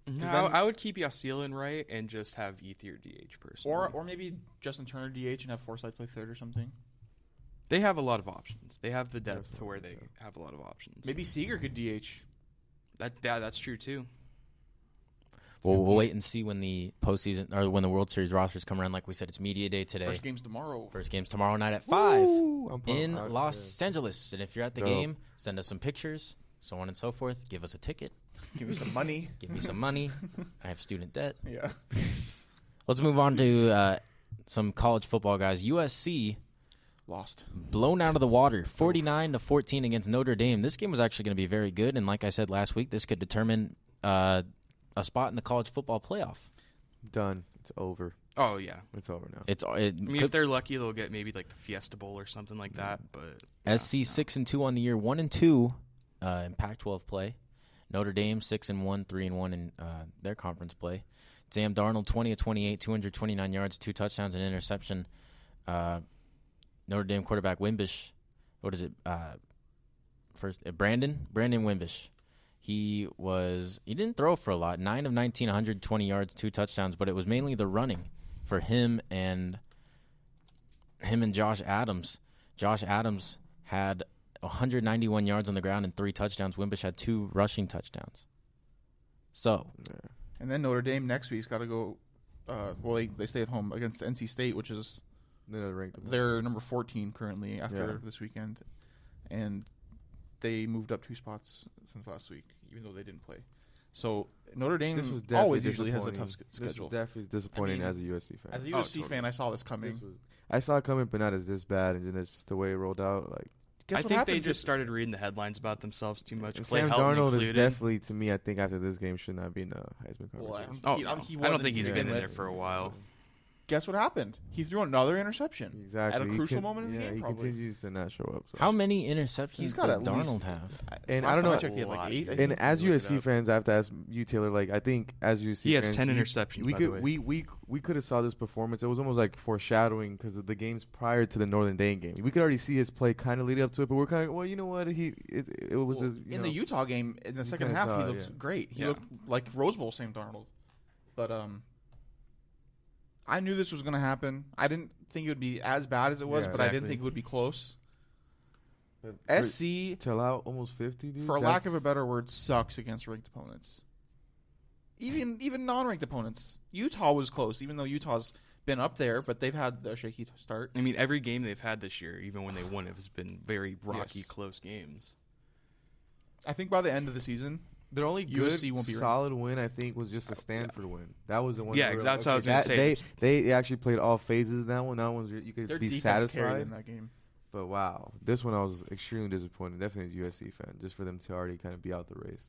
No, then- I would keep Yasiel in right and just have Ethier DH personally. Or maybe Justin Turner DH and have Forsythe play third or something. They have a lot of options. They have the depth to where they have a lot of options. Maybe Seager could DH. That's true too. We'll wait and see when the postseason or when the World Series rosters come around. Like we said, it's media day today. First game's tomorrow. First game's tomorrow night at 5 Woo! I'm pumped. in Yeah. Los Angeles. And if you're at the Dope. game, send us some pictures, so on and so forth. Give us a ticket. Give me some money. Give me some money. I have student debt. Yeah. Let's move on to some college football, guys. USC Lost. blown out of the water, 49-14 against Notre Dame. This game was actually going to be very good, and like I said last week, this could determine a spot in the college football playoff. Done. It's over. Oh yeah. It's over now. I mean, if they're lucky, they'll get maybe like the Fiesta Bowl or something like that. But SC 6-2 on the year, 1-2 in Pac-12 play. Notre Dame 6-1, 3-1 in their conference play. Sam Darnold 20-28, 229 yards, 2 touchdowns, and interception. Notre Dame quarterback Wimbish, what is it? Brandon Wimbish. He didn't throw for a lot. 9 of 19, 120 yards, 2 touchdowns, but it was mainly the running for him and Josh Adams. Josh Adams had 191 yards on the ground and 3 touchdowns. Wimbish had 2 rushing touchdowns. So, And then Notre Dame next week's got to go. They stay at home against NC State, which is they're number 14 currently after this weekend, and they moved up 2 spots since last week, even though they didn't play. So Notre Dame always usually has a tough schedule. This was definitely disappointing as a USC fan. As a USC fan, I saw this coming. I saw it coming, but not as this bad, and it's just the way it rolled out. Like, Guess I what think happened? they just started reading the headlines about themselves too much. and Clay Sam Helton Darnold is included. definitely, to me, I think after this game should not be in the Heisman Well, conversation. Oh, he no. wasn't I don't think he's to been begin in there with. for a while. Guess what happened? He threw another interception Exactly. at a He crucial can- moment in the game. he Probably. continues to not show up. So. how many interceptions He's got does at Darnold least- have? And Last I don't time know- checked, he had like 8. I And think. as Look it USC up. fans, I have to ask you, Taylor. Like, I think as USC He has fans, 10 interceptions, We by the could way. we could have saw this performance. It was almost like foreshadowing because of the games prior to the Northern Dane game. We could already see his play kind of leading up to it, but we're kind of you know what it was Well, just, you in know, the Utah game in the second kinda half, saw he it, looked yeah. great. He Yeah. looked like Rose Bowl Sam Darnold. But I knew this was going to happen. I didn't think it would be as bad as it was, Yeah. but I didn't Exactly. think it would be close. for- SC, till out almost 50, dude. for lack of a That's- better word, sucks against ranked opponents. Even non-ranked opponents. Utah was close, even though Utah's been up there, but they've had a shaky start. I mean, every game they've had this year, even when they won, it has been very rocky, Yes. close games. I think by the end of the season, Their only USC good won't be ranked. solid win, I think, was just a Stanford win. That was the one. Yeah, where, that's what I was gonna that- say. They actually played all phases in that one. That one's you could their be defense carried satisfied. in that game. But wow, this one I was extremely disappointed. Definitely as a USC fan, just for them to already kind of be out the race.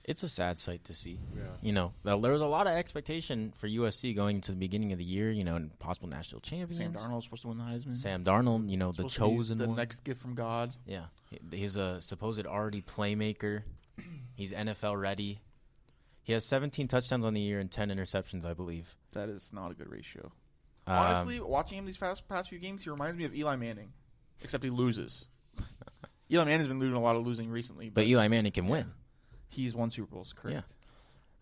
It's a sad sight to see. Yeah. You know, there was a lot of expectation for USC going into the beginning of the year, you know, and possible national champions. Sam Darnold's supposed to win the Heisman. Sam Darnold, you know, the Supposed to be chosen the one. next gift from God. Yeah. He's a supposed already playmaker. He's NFL ready. He has 17 touchdowns on the year and 10 interceptions, I believe. That is not a good ratio. Um, Honestly, watching him these past few games, he reminds me of Eli Manning, except he loses. Eli Manning's been doing a lot of losing recently, but Eli Manning can win. he's won Super Bowls, correct?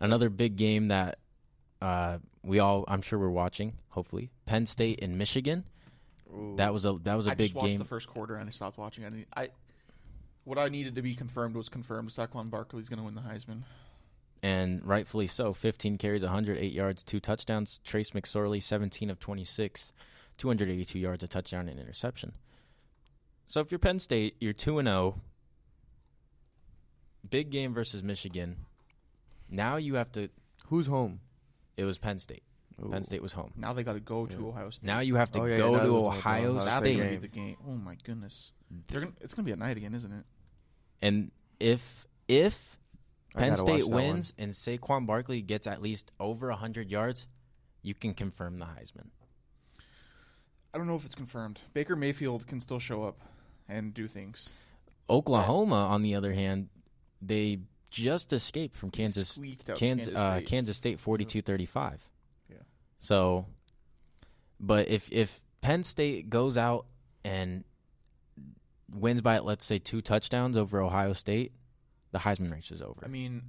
Another big game that I'm sure we're watching, hopefully. Penn State and Michigan. Ooh. That was a I big just watched game. the first quarter and I stopped watching. What I needed to be confirmed was confirmed. Saquon Barkley's going to win the Heisman. And rightfully so. 15 carries, 108 yards, 2 touchdowns. Trace McSorley, 17 of 26, 282 yards, a touchdown, and interception. So if you're Penn State, you're 2-0. Big game versus Michigan. Now you have to. Who's home? It was Penn State. Ooh. Penn State was home. Now they got to go to Yeah. Ohio State. Now you have to Oh, yeah, go that to was Ohio Ohio That's State. going to be the game. Oh my goodness! It's going to be a night again, isn't it? And if I Penn gotta State watch that wins and Saquon Barkley gets at least over 100 yards, you can confirm the Heisman. I don't know if it's confirmed. Baker Mayfield can still show up and do things. Oklahoma, on the other hand, they just escaped from Kansas Squeaked out Kansas State 42-35. Yeah. So, but if Penn State goes out and wins by, let's say, 2 touchdowns over Ohio State, the Heisman race is over. I mean,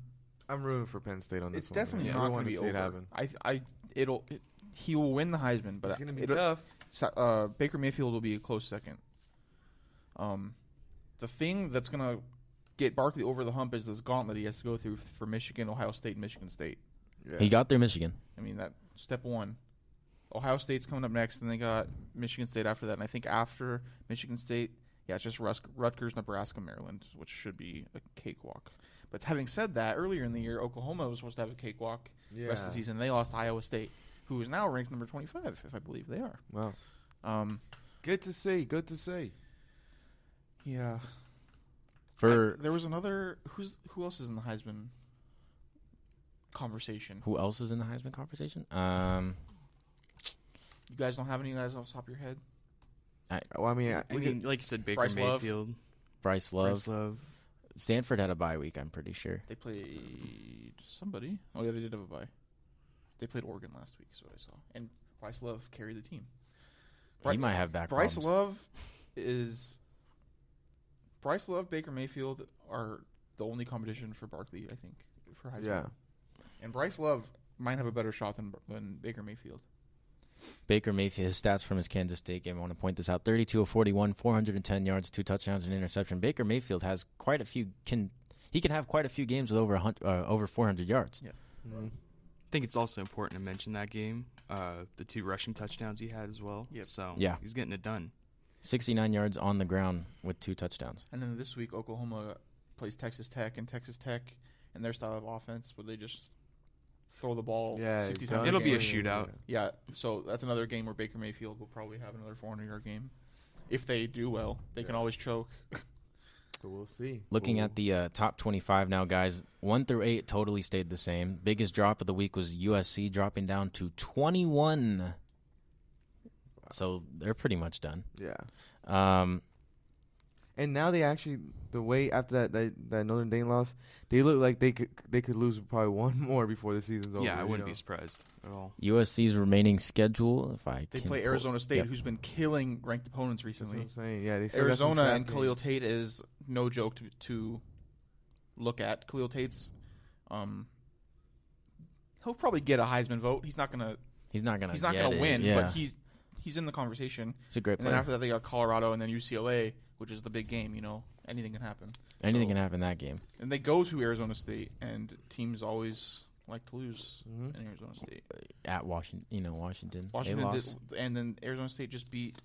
I'm rooting for Penn State on this it's one. definitely man. not I going want to be see it over. happen. He will win the Heisman, but It's gonna be it'll- tough. Baker Mayfield will be a close second. The thing that's going to get Barkley over the hump is this gauntlet he has to go through for Michigan, Ohio State, and Michigan State. Yeah. He got through Michigan. I mean, that step one. Ohio State's coming up next, and they got Michigan State after that. And I think after Michigan State, it's just Rutgers, Nebraska, Maryland, which should be a cakewalk. But having said that, earlier in the year, Oklahoma was supposed to have a cakewalk the rest of the season. They lost to Iowa State, who is now ranked number 25, if I believe they are. Wow. Good to see. Good to see. Yeah. For there was another. Who else is in the Heisman conversation? who else is in the Heisman conversation? You guys don't have any guys off the top of your head? Well, I mean, I mean, like you said, Baker Bryce Love. Mayfield. Bryce Love. Bryce Love. Stanford had a bye week, I'm pretty sure. They played somebody. Oh, yeah, they did have a bye. They played Oregon last week, is what I saw. And Bryce Love carried the team. He might have back Bryce problems. Bryce Love, Baker Mayfield are the only competition for Barkley, I think, for Heisman. yeah. And Bryce Love might have a better shot than Baker Mayfield. Baker Mayfield, his stats from his Kansas State game, I want to point this out. 32 of 41, 410 yards, 2 touchdowns, and interception. Baker Mayfield has quite a few he can have quite a few games with over 400 yards. Yeah. Mm-hmm. I think it's also important to mention that game, the 2 rushing touchdowns he had as well. Yep. So Yeah. he's getting it done. 69 yards on the ground with 2 touchdowns. And then this week, Oklahoma plays Texas Tech, and their style of offense, where they just throw the ball 60 times. It'll be a game. shootout. Yeah, so that's another game where Baker Mayfield will probably have another 400-yard game. If they do well, they can always choke. So we'll see. Looking at the top 25 now, guys, 1 through 8 totally stayed the same. Biggest drop of the week was USC dropping down to 21. So they're pretty much done. Yeah. And now they actually, the way after that Notre Dame loss, they look like they could lose probably one more before the season's over. Yeah, I wouldn't be surprised at all. USC's remaining schedule, if I They can play pull- Arizona State, Yep. who's been killing ranked opponents That's what recently. I'm saying. Yeah, they still got some Arizona trap and games. Khalil Tate is no joke to look at. Khalil Tate's, he'll probably get a Heisman vote. He's not gonna win, Yeah. but he's in the conversation. He's a great And then player. after that, they got Colorado and then UCLA, which is the big game. Anything can happen. Anything So- can happen in that game. And they go to Arizona State, and teams always like to lose Mhm. in Arizona State. At Washington, Washington. They Washington lost. and then Arizona State just beat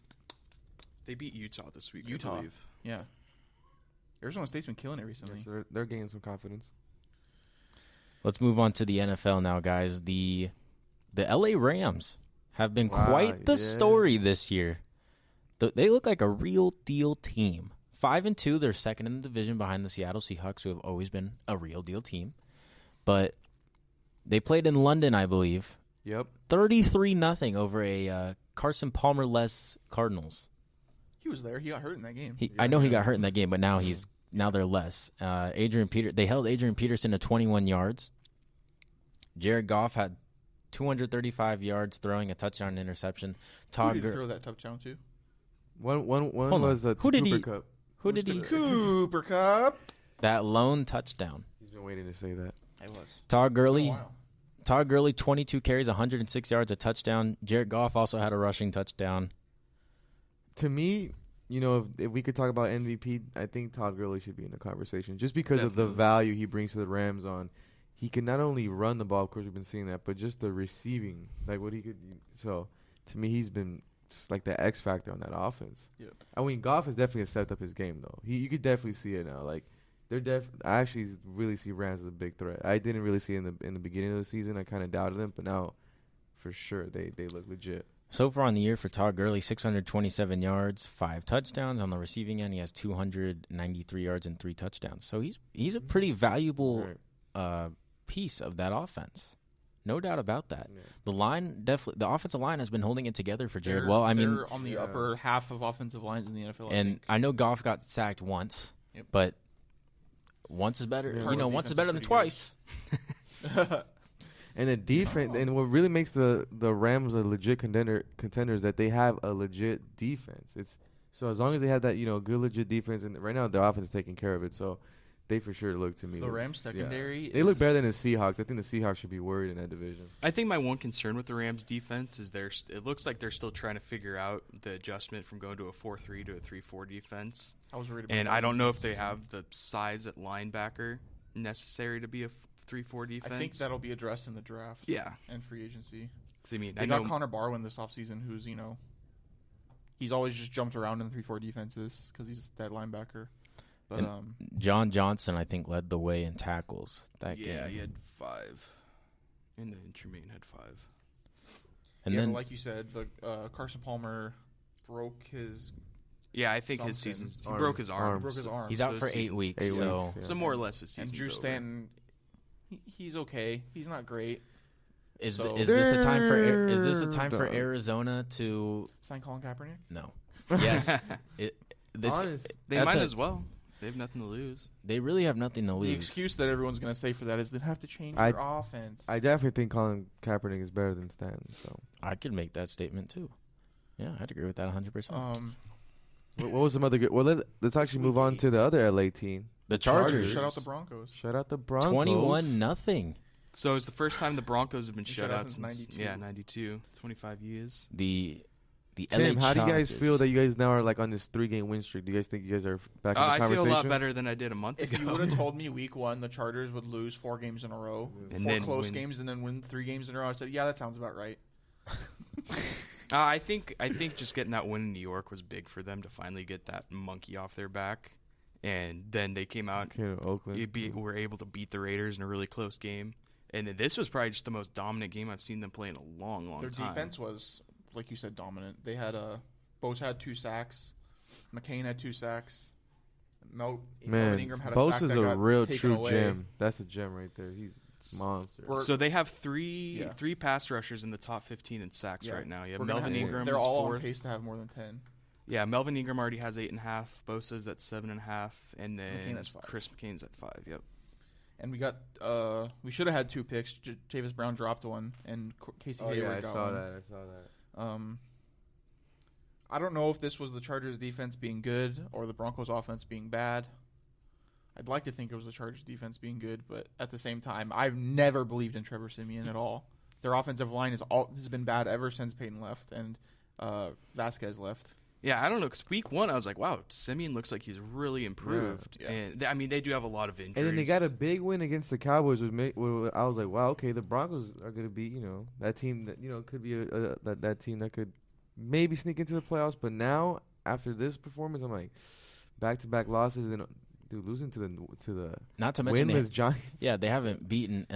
They beat Utah this week, Utah. I believe. Yeah. Arizona State's been killing it recently. Yes, they're gaining some confidence. Let's move on to the NFL now, guys. The LA Rams have been Wow, quite the yeah. story this year. They look like a real deal team. 5-2, they're second in the division behind the Seattle Seahawks, who have always been a real deal team. But they played in London, I believe. Yep. 33-0 over a Carson Palmer-less Cardinals. He was there. He got hurt in that game. I know he got hurt in that game, but now they're less. They held Adrian Peterson to 21 yards. Jared Goff had 235 yards, throwing a touchdown and interception. Who Todd did he Gur- throw that touchdown to? One Hold on. was a Who did Cooper he- Cup. who did he? Cooper Cup. That lone touchdown. He's been waiting to say that. I was. Todd Gurley, Wow. 22 carries, 106 yards, a touchdown. Jared Goff also had a rushing touchdown. To me, if we could talk about MVP, I think Todd Gurley should be in the conversation just because of the Definitely. value he brings to the Rams. He can not only run the ball, of course we've been seeing that, but just the receiving, like what he could. So to me, he's been just like the X factor on that offense. Yeah. I mean, Goff has definitely stepped up his game though. You could definitely see it now. Like I actually really see Rams as a big threat. I didn't really see it in the beginning of the season. I kind of doubted them, but now for sure they look legit. So far on the year for Todd Gurley, 627 yards, 5 touchdowns. On the receiving end, he has 293 yards and 3 touchdowns. So he's a pretty valuable Right. piece of that offense. No doubt about that. Yeah. The offensive line has been holding it together for Jared. They're- Well, I mean, they're on the Yeah. upper half of offensive lines in the NFL. and I know Goff got sacked once, Yep. but once is better. Yeah. Once is Defense better is than pretty twice. And the defense, and what really makes the Rams a legit contender is that they have a legit defense. It's so as long as they have that good legit defense, and right now their offense is taking care of it. So they for sure look to me. The Rams secondary. They look better than the Seahawks. I think the Seahawks should be worried in that division. I think my one concern with the Rams defense is it looks like they're still trying to figure out the adjustment from going to a 4-3 to a 3-4 defense. I was worried about And that. I don't know if they have the size at linebacker necessary to be a 3-4 defense. I think that'll be addressed in the draft. Yeah. And free agency. 'Cause, I mean, They got Connor Barwin this offseason, who's, he's always just jumped around in 3-4 defenses because he's that linebacker. But John Johnson, I think, led the way in tackles that game. Yeah, he had 5. And then Tremaine had 5. And yeah, then, but like you said, the Carson Palmer broke his Yeah, I think his Something. season's... He Arm. broke his arm. Arm. broke his arm. he's out so for his 8 season's- weeks. 8 so weeks, yeah. So more or less his season's And Drew over. Stanton, he's okay. He's not great. is So- is this a time for is this a time for Arizona to Sign Colin Kaepernick? no? Yes, it's, Honest. They that's might a- as well. They have nothing to lose. they really have nothing to The lose. excuse that everyone's going to say for that is they have to change I- their offense. I definitely think Colin Kaepernick is better than Stanton. So, I could make that statement too. Yeah, I'd agree with that 100%. what was some other good? Well, let's actually move on to the other LA team. The Chargers, Shut out the Broncos. Shout out the Broncos. 21-0. So it's the first time the Broncos have been Been shut out since 92. Yeah, 92. 25 years. The Tim, LA how do you guys Chargers. feel that you guys now are like on this 3-game win streak? Do you guys think you guys are back in the I feel conversation? a lot better than I did a month If ago. you would have told me week 1 the Chargers would lose 4 games in a row, And 4 then close win. games, and then win 3 games in a row, I said, yeah, that sounds about right. I think just getting that win in New York was big for them to finally get that monkey off their back. And then they came out, Okay, Oakland. were able to beat the Raiders in a really close game. And then this was probably just the most dominant game I've seen them play in a long, long Their time. defense was, like you said, dominant. They had Bose had 2 sacks. McCain had 2 sacks. Melvin Man, Ingram had a Bose sack is that a got real taken true away. gem. That's a gem right there. He's a monster. We're- So they have three Yeah. pass rushers in the top 15 in sacks Yeah. right now. You have We're gonna Melvin have- Ingram They're is all on fourth. pace to have more than 10. Yeah, Melvin Ingram already has 8.5. Bosa's at 7.5, and then McCain has 5. Chris McCain's at 5. Yep. And we got we should have had 2 picks. Javis Brown dropped one, and Casey Oh, Hayward yeah, I got saw one. that. I saw that. I don't know if this was the Chargers defense being good or the Broncos offense being bad. I'd like to think it was the Chargers defense being good, but at the same time, I've never believed in Trevor Siemian at all. Their offensive line has been bad ever since Peyton left and Vasquez left. Yeah, I don't know, because week 1, I was like, wow, Simeon looks like he's really improved. Yeah. And, I mean, they do have a lot of injuries. And then they got a big win against the Cowboys. I was like, wow, okay, the Broncos are going to be, that team that, could be that team that could maybe sneak into the playoffs. But now, after this performance, I'm like, back-to-back losses, and then losing to the Not to mention winless Giants. yeah, they haven't beaten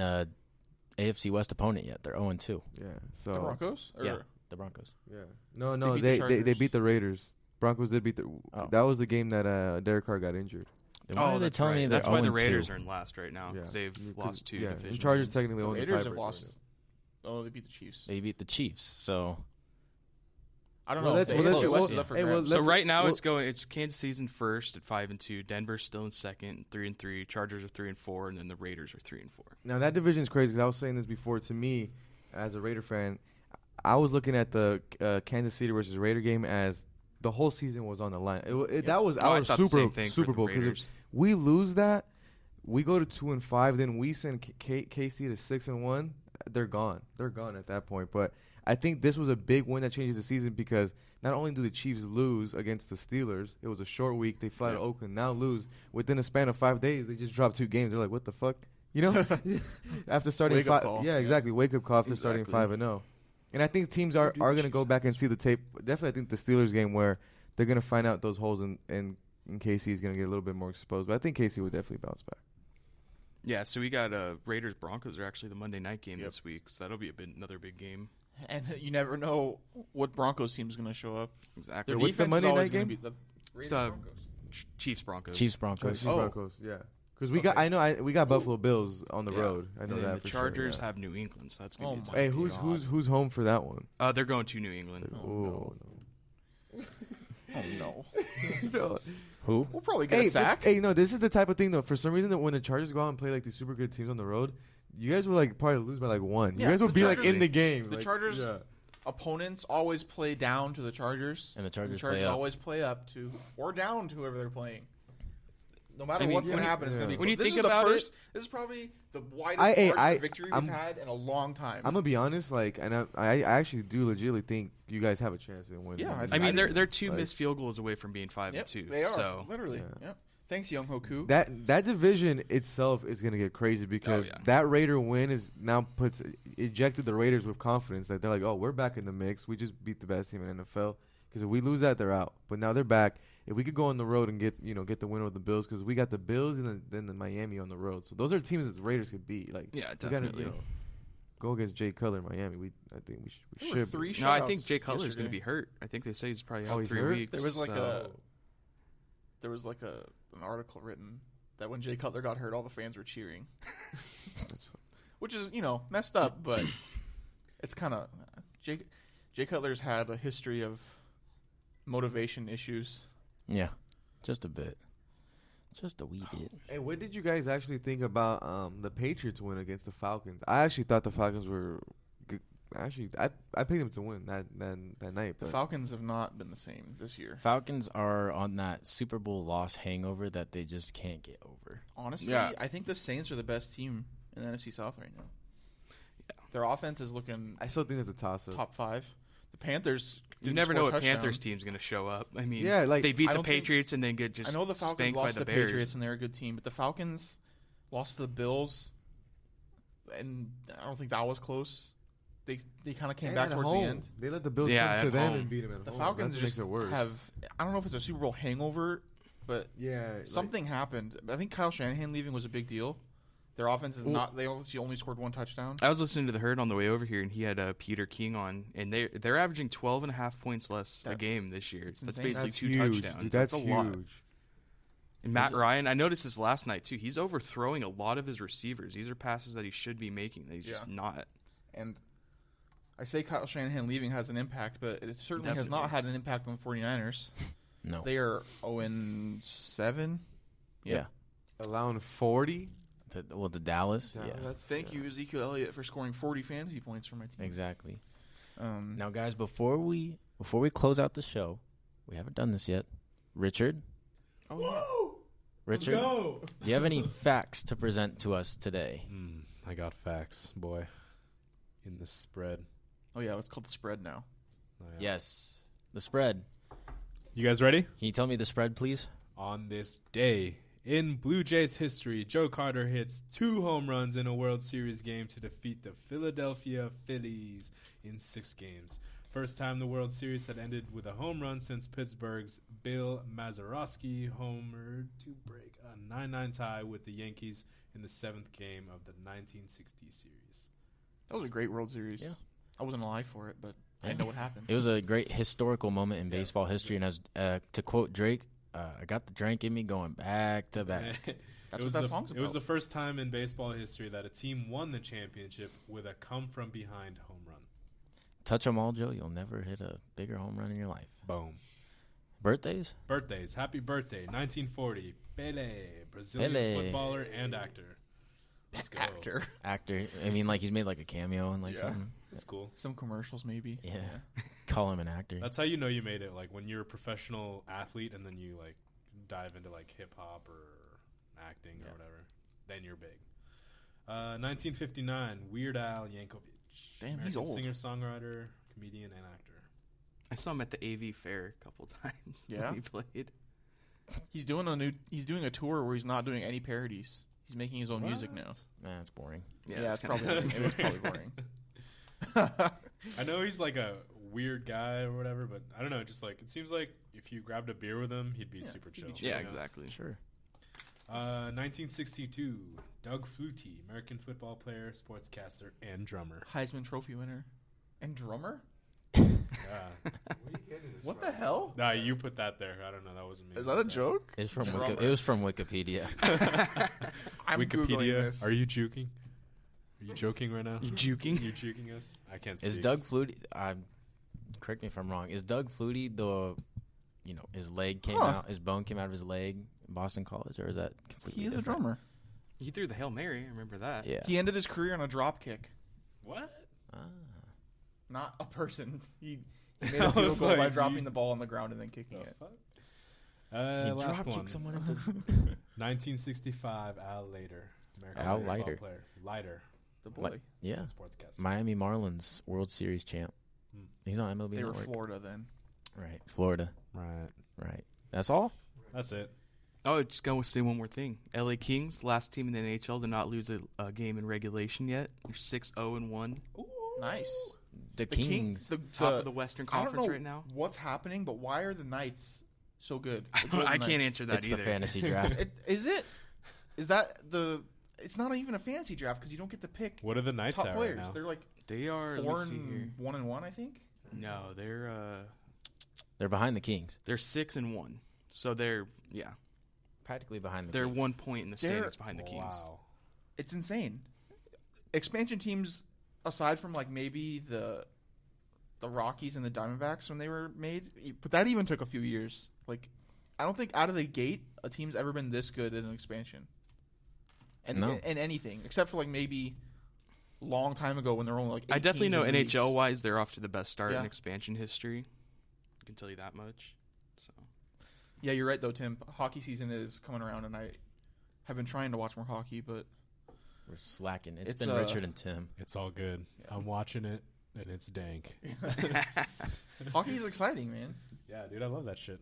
AFC West opponent yet. They're 0-2. Yeah, so The Broncos? Yeah. The Broncos. yeah, no, beat the they Chargers. beat the Raiders. Broncos did beat the. Oh. That was the game that Derek Carr got injured. Then why are they that's telling right. me they're That's why the 0-2? Raiders are in last right now, Yeah. because they've Yeah, lost 2 yeah, division and Chargers games. technically The own the Raiders have tiebreaker lost. right Oh, they beat the Chiefs. They beat the Chiefs. So I don't Well, know. that's- The well, AFC that's- West well, is up for hey, well, grabs. So let's- right now well- it's Kansas City's in first at 5-2. Denver's still in second, 3-3. Chargers are 3-4, and then the Raiders are 3-4. Now that division is crazy. 'Cause I was saying this before. To me, as a Raider fan, I was looking at the Kansas City versus Raider game as the whole season was on the line. That was Oh, I our thought the Super same thing for Super the Bowl because if Raiders. we lose that, we go to 2-5. Then we send KC to 6-1. They're gone. They're gone at that point. But I think this was a big win that changes the season because not only do the Chiefs lose against the Steelers, it was a short week. They fly to Oakland, now lose within a span of 5 days. They just dropped 2 games. They're like, what the fuck, after starting Wake-up 5. call. Yeah, exactly. Wake up call after starting Exactly. 5-0. And I think teams are do the going to Chiefs go back have? and see the tape. Definitely, I think the Steelers game where they're going to find out those holes and KC is going to get a little bit more exposed. But I think KC would definitely bounce back. Yeah, so we got Raiders Broncos are actually the Monday night game Yep. this week, so that'll be another big game. And you never know what Broncos team is going to show up. Exactly. Their What's the defense Monday is always night gonna game? Be the Raiders It's, Broncos. Chiefs Broncos. Chiefs Broncos. Oh. Broncos, yeah. Because we Okay. got we got Buffalo Bills on the Yeah. road. I know And then that the for Chargers sure. Yeah. have New England, so that's Oh gonna be a my tough Hey, game. who's home for that one? They're going to New England. Oh, Oh, no. No. Who? We'll probably get a sack. Hey, no, this is the type of thing though. For some reason, that when the Chargers go out and play like these super good teams on the road, you guys will like probably lose by like 1. Yeah, you guys will the be like Chargers- in the game. the like, Chargers- yeah. Opponents always play down to the Chargers. And the Chargers the Chargers play up. always play up to or down to whoever they're playing. No matter I mean, what's going when to you- happen, it's going to be. when you close. think This is about the it- first, this is probably the widest I- margin I- of victory I'm- we've had in a long time. I'm gonna be honest, like, and I actually do legitimately think you guys have a chance to win. Yeah, I mean, I they're 2 like- missed field goals away from being 5-2. They are So literally. Yeah. Yep. Thanks, Young Hoku. That division itself is gonna get crazy because that Raider win is now ejected the Raiders with confidence that they're like, oh, we're back in the mix. We just beat the best team in the NFL. Because if we lose that, they're out. But now they're back. If we could go on the road and get the win over the Bills, because we got the Bills and then the Miami on the road. So those are teams that the Raiders could beat. Like, Yeah, we gotta, definitely. go against Jay Cutler in Miami. I think we There were should. 3 No, I shutouts think Jay Cutler's going to yesterday. be hurt. I think they say he's probably Oh, out he's 3 hurt? weeks. There was like so- an article written that when Jay Cutler got hurt, all the fans were cheering, which is messed up, but it's kind of Jay Cutler's had a history of motivation issues. Yeah, just a bit. Just a wee bit. Hey, what did you guys actually think about the Patriots win against the Falcons? I actually thought the Falcons were good. Actually, I picked them to win that night. The but Falcons have not been the same this year. Falcons are on that Super Bowl loss hangover that they just can't get over. Honestly, Yeah. I think the Saints are the best team in the NFC South right now. Their offense is looking I still think it's a toss-up. top 5. The Panthers. You didn't never score know a what touchdown. Panthers team's going to show up. I mean, Yeah, like, they beat I the don't think- Patriots and then get just I know the Falcons spanked by lost the to the Bears. Patriots and they're a good team, but the Falcons lost to the Bills, and I don't think that was close. They kind of came And back at towards home. the end. They let the Bills Yeah, come to at them home. and beat them at The home. Falcons That makes just it worse. have. I don't know if it's a Super Bowl hangover, but Yeah, something happened. I think Kyle Shanahan leaving was a big deal. Their offense is not. They only scored 1 touchdown. I was listening to the Herd on the way over here, and he had Peter King on, and they're averaging 12.5 points less a game this year. it's That's insane. basically That's 2 huge, touchdowns. dude. That's That's a lot. huge. And Matt Ryan, I noticed this last night too. He's overthrowing a lot of his receivers. These are passes that he should be making that he's just not. And I say Kyle Shanahan leaving has an impact, but it certainly has not Definitely. had an impact on the 49ers. No. They are 0-7. yeah. Allowing 40. To Dallas. Yeah. Thank you, Ezekiel Elliott, for scoring 40 fantasy points for my team. Exactly. Um, Now, guys, before we close out the show, we haven't done this yet. Richard, Richard, do you have any facts to present to us today? I got facts, boy. In the spread. Oh yeah, it's called the spread now. Oh, yeah. Yes, the spread. You guys ready? Can you tell me the spread, please? On this day in Blue Jays history, Joe Carter hits 2 home runs in a World Series game to defeat the Philadelphia Phillies in 6 games. First time the World Series had ended with a home run since Pittsburgh's Bill Mazeroski homered to break a 9-9 tie with the Yankees in the 7th game of the 1960 series. That was a great World Series. Yeah. I wasn't alive for it, but I Yeah. know what happened. It was a great historical moment in baseball history, and as to quote Drake, I got the drink in me going back to back. That's what that song's It was about. the first time in baseball history that a team won the championship with a come-from-behind home run. Touch 'em all, Joe. You'll never hit a bigger home run in your life. Boom. Birthdays? Birthdays. Happy birthday, 1940. Pele, Brazilian Pele. footballer and actor. Let's go. Actor. Actor. I mean, like he's made like a cameo and like Yeah. something. That's cool. Some commercials, maybe. Yeah. Call him an actor. That's how you know you made it. Like when you're a professional athlete and then you like dive into like hip hop or acting or whatever, then you're big. 1959, Weird Al Yankovic. Damn, he's American old. Singer, songwriter, comedian, and actor. I saw him at the AV Fair a couple times. Yeah? when he played. He's doing a tour where he's not doing any parodies. He's making his own music now. Nah, it's boring. Yeah, it's kinda- probably it was probably boring. I know he's like a weird guy or whatever, but I don't know. Just like it seems like if you grabbed a beer with him, he'd be super chill. Yeah, you know? exactly. Sure. 1962, Doug Flutie, American football player, sportscaster, and drummer. Heisman Trophy winner and drummer. Yeah. What the hell? Nah, you put that there. I don't know. That wasn't me. Is that a joke? It's from Drummer. it was from Wikipedia. I'm Googling Wikipedia. this. Are you joking? Are you joking right now? You juking? You juking us? I can't speak. Is Doug Flutie? Correct me if I'm wrong. Is Doug Flutie his leg came out, his bone came out of his leg in Boston College, or is that completely He is a different? drummer. He threw the Hail Mary. I remember that. Yeah. He ended his career on a drop kick. What? Ah. Not a person. He made I a field was goal by like, dropping you- the ball on the ground and then kicking The it. fuck? He Last drop one. kicked someone into 1965, Al Leiter. American Al baseball Leiter. Player. Leiter. The boy. yeah. Sportscaster. Miami Marlins World Series champ. Hmm. He's on MLB They were Network. Florida then. Right. Florida. Right. Right. That's all? That's it. Oh, just going to say one more thing. LA Kings, last team in the NHL to not lose a game in regulation yet. They're 6-0-1. Nice. The Kings. Top of the Western I don't Conference know right now. what's happening, but why are the Knights so good? I can't answer that It's either. the fantasy draft. Is it? Is that the? It's not even a fancy draft because you don't get to pick What are the Knights top at players. right now? They're like They are. Let me 4 see here. and 1, I think. No, they're They're behind the Kings. 6-1. So they're Practically behind the they're Kings. 1 point in the They're- standings behind the Kings. Wow. It's insane. Expansion teams, aside from like maybe the Rockies and the Diamondbacks when they were made, but that even took a few years. Like, I don't think out of the gate a team's ever been this good in an expansion. And No. and anything except for like maybe long time ago when there were only like 8 I definitely teams know in leagues. NHL wise, they're off to the best start in Yeah. expansion history. I can tell you that much. So Yeah, you're right though, Tim. Hockey season is coming around, and I have been trying to watch more hockey, but We're slacking. It's It's, been Richard and Tim. It's all good. Yeah. I'm watching it, and it's dank. hockey is exciting, man. Yeah, dude, I love that shit.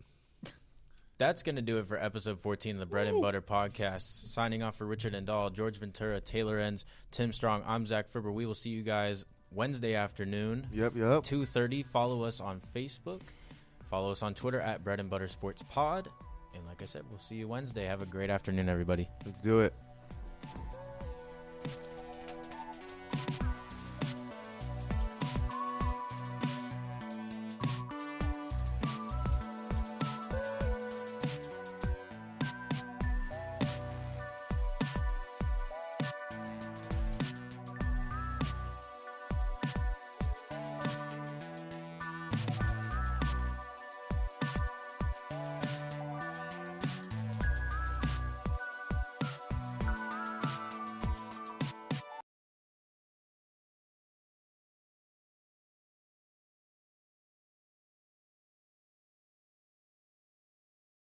That's going to do it for episode 14 of the Bread and Butter podcast. Signing off for Richard and Dahl, George Ventura, Taylor Enns, Tim Strong. I'm Zach Fribber. We will see you guys Wednesday afternoon, Yep. 2:30. Follow us on Facebook. Follow us on Twitter at Bread and Butter Sports Pod. And like I said, we'll see you Wednesday. Have a great afternoon, everybody. Let's do it.